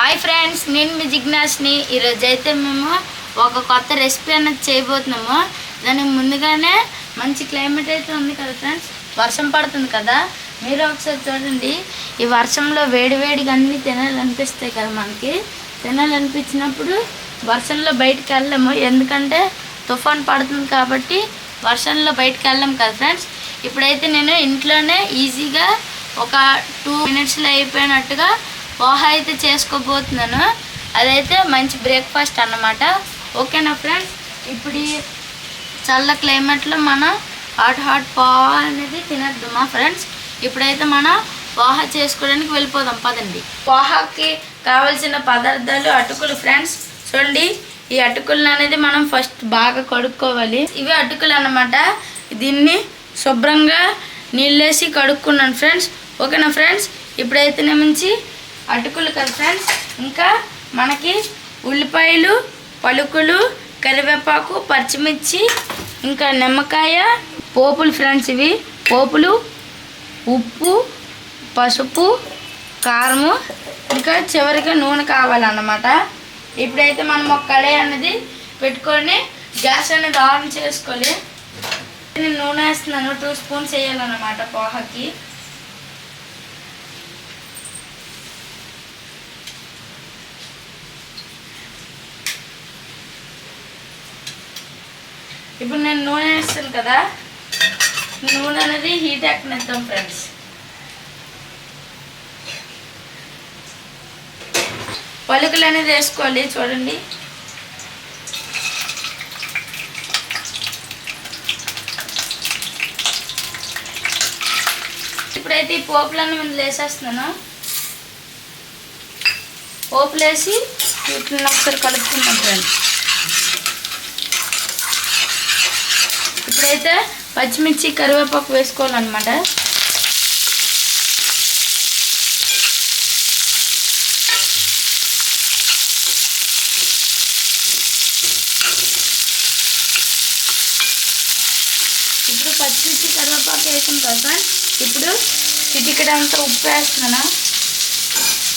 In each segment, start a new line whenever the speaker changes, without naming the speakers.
Hi friends, నేను మీ జిజ్ఞాస్ని. ఈరోజు అయితే మేము ఒక కొత్త రెసిపీ అనేది చేయబోతున్నాము. దానికి ముందుగానే మంచి క్లైమేట్ అయితే ఉంది కదా ఫ్రెండ్స్, వర్షం పడుతుంది కదా. మీరు ఒకసారి చూడండి, ఈ వర్షంలో వేడివేడిగా అన్నీ తినాలనిపిస్తాయి కదా. మనకి తినాలనిపించినప్పుడు వర్షంలో బయటికి వెళ్ళాము, ఎందుకంటే తుఫాన్ పడుతుంది కాబట్టి వర్షంలో బయటికి వెళ్ళాము కదా ఫ్రెండ్స్. ఇప్పుడైతే నేను ఇంట్లోనే ఈజీగా ఒక 2 minutesలో అయిపోయినట్టుగా పోహా అయితే చేసుకోబోతున్నాను. అదైతే మంచి బ్రేక్ఫాస్ట్ అన్నమాట. ఓకేనా ఫ్రెండ్స్, ఇప్పుడు ఈ చల్ల క్లైమేట్లో మనం హాట్ పోహా అనేది తినేద్దామా ఫ్రెండ్స్. ఇప్పుడైతే మనం పోహా చేసుకోవడానికి వెళ్ళిపోదాం పదండి. పోహాకి కావాల్సిన పదార్థాలు అటుకులు ఫ్రెండ్స్. చూడండి, ఈ అటుకులను అనేది మనం ఫస్ట్ బాగా కడుక్కోవాలి. ఇవి అటుకులు అన్నమాట. దీన్ని శుభ్రంగా నీళ్ళేసి కడుక్కున్నాను ఫ్రెండ్స్. ఓకేనా ఫ్రెండ్స్, ఇప్పుడైతే నుంచి అటుకులు కదా ఫ్రెండ్స్, ఇంకా మనకి ఉల్లిపాయలు, పలుకులు, కరివేపాకు, పచ్చిమిర్చి, ఇంకా నిమ్మకాయ, పోపులు ఫ్రెండ్స్. ఇవి పోపులు, ఉప్పు, పసుపు, కారము, ఇంకా చివరిగా నూనె కావాలన్నమాట. ఇప్పుడైతే మనం ఒక కడాయి అనేది పెట్టుకొని గ్యాస్ అనేది ఆన్ చేసుకోవాలి. నేను నూనె వేస్తున్నాను, 2 spoons వేయాలన్నమాట పోహాకి. ఇప్పుడు నేను నూనె వేస్తాను కదా, నూనె అనేది హీట్ ఎక్కనిద్దాం ఫ్రెండ్స్. పలుకులు అనేది వేసుకోవాలి. చూడండి, ఇప్పుడైతే ఈ పోపులన్నీ ముందు వేసేస్తున్నాను. పోపులు వేసి వీటిని ఒకసారి కలుపుకున్నాం ఫ్రెండ్స్. ఇప్పుడైతే పచ్చిమిర్చి, కరివేపాకు వేసుకోవాలన్నమాట. ఇప్పుడు పచ్చిమిర్చి, కరివేపాకు వేసిన తర్వాత ఇప్పుడు చిటికెడంతా ఉప్పు వేస్తున్నాను.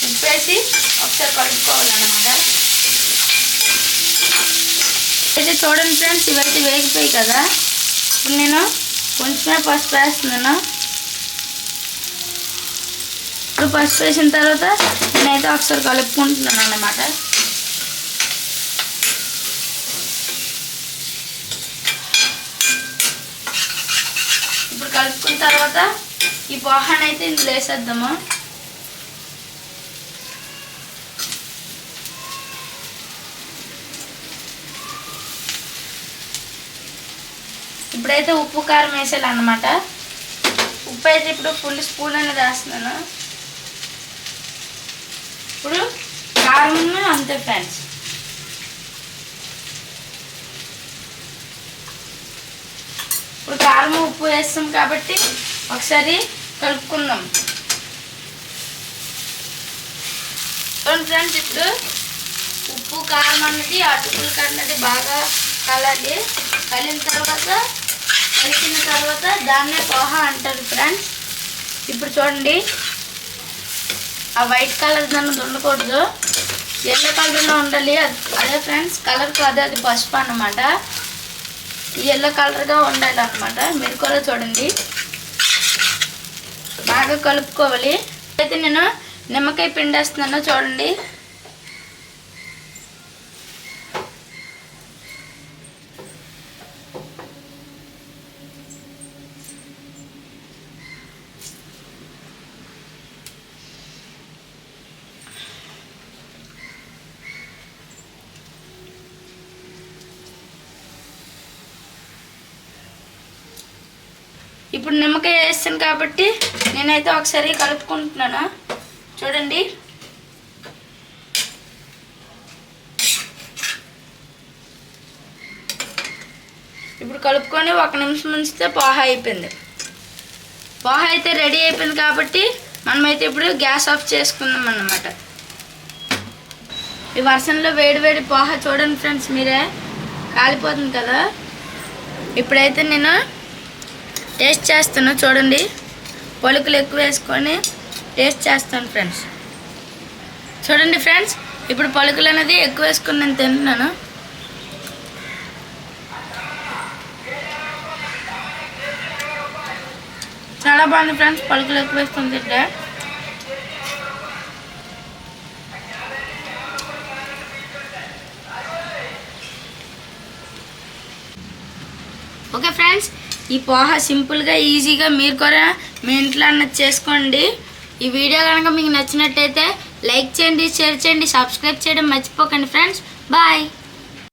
ఉప్పు వేసి ఒకసారి కలుపుకోవాలన్నమాట. అయితే చూడండి ఫ్రెండ్స్, ఇవైతే వేగిపోయి కదా. ఇప్పుడు నేను కొంచెమే పసుపు వేస్తున్నాను. ఇప్పుడు పసుపు వేసిన తర్వాత నేనైతే ఒకసారి కలుపుకుంటున్నాను అన్నమాట. ఇప్పుడు కలుపుకున్న తర్వాత ఈ పోహాని అయితే ఇందులో వేసేద్దాము. ఇప్పుడైతే ఉప్పు, కారం వేసేయాలన్నమాట. ఉప్పు అయితే ఇప్పుడు ఫుల్ స్పూన్ అనేది వేస్తున్నాను. ఇప్పుడు కారం అంతే ఫ్రెండ్స్. ఇప్పుడు కారం, ఉప్పు వేస్తాం కాబట్టి ఒకసారి కలుపుకుందాం. ఫ్రెండ్స్, ఇప్పుడు ఉప్పు, కారం అనేది అటుకులు అన్నది బాగా కలాలి. కలిన తర్వాత కలిసిన తర్వాత దాన్నే పోహా అంటారు ఫ్రెండ్స్. ఇప్పుడు చూడండి, ఆ వైట్ కలర్ దాన్ని ఉండకూడదు, ఎల్లో కలర్లో ఉండాలి. అదే ఫ్రెండ్స్ కలర్ కాదు, అది పసుపు అన్నమాట. ఎల్లో కలర్గా ఉండాలి అన్నమాట. మీరు కూడా చూడండి, బాగా కలుపుకోవాలి. అయితే నేను నిమ్మకాయ పిండేస్తున్నాను. చూడండి, ఇప్పుడు నిమ్మకాయ వేస్తాను కాబట్టి నేనైతే ఒకసారి కలుపుకుంటున్నాను. చూడండి, ఇప్పుడు కలుపుకొని 1 నిమిషం ఉంచితే పోహా అయిపోయింది. పోహా అయితే రెడీ అయిపోయింది కాబట్టి మనమైతే ఇప్పుడు గ్యాస్ ఆఫ్ చేసుకుందాం అన్నమాట. ఈ వర్షంలో వేడి పోహా చూడండి ఫ్రెండ్స్, మీరే కాలిపోతుంది కదా. ఇప్పుడైతే నేను టేస్ట్ చేస్తాను. చూడండి, పలుకులు ఎక్కువ వేసుకొని టేస్ట్ చేస్తాను ఫ్రెండ్స్. చూడండి ఫ్రెండ్స్, ఇప్పుడు పలుకులు అనేది ఎక్కువ వేసుకుని నేను తింటున్నాను. చాలా బాగుంది ఫ్రెండ్స్, పలుకులు ఎక్కువ వేసుకొని తింటే. ఓకే ఫ్రెండ్స్, ఈ పోహా సింపుల్గా ఈజీగా మీరు కూడా మీ ఇంట్లో అన్నది చేసుకోండి. ఈ వీడియో కనుక మీకు నచ్చినట్టయితే లైక్ చేయండి, షేర్ చేయండి, సబ్స్క్రైబ్ చేయడం మర్చిపోకండి ఫ్రెండ్స్. బాయ్.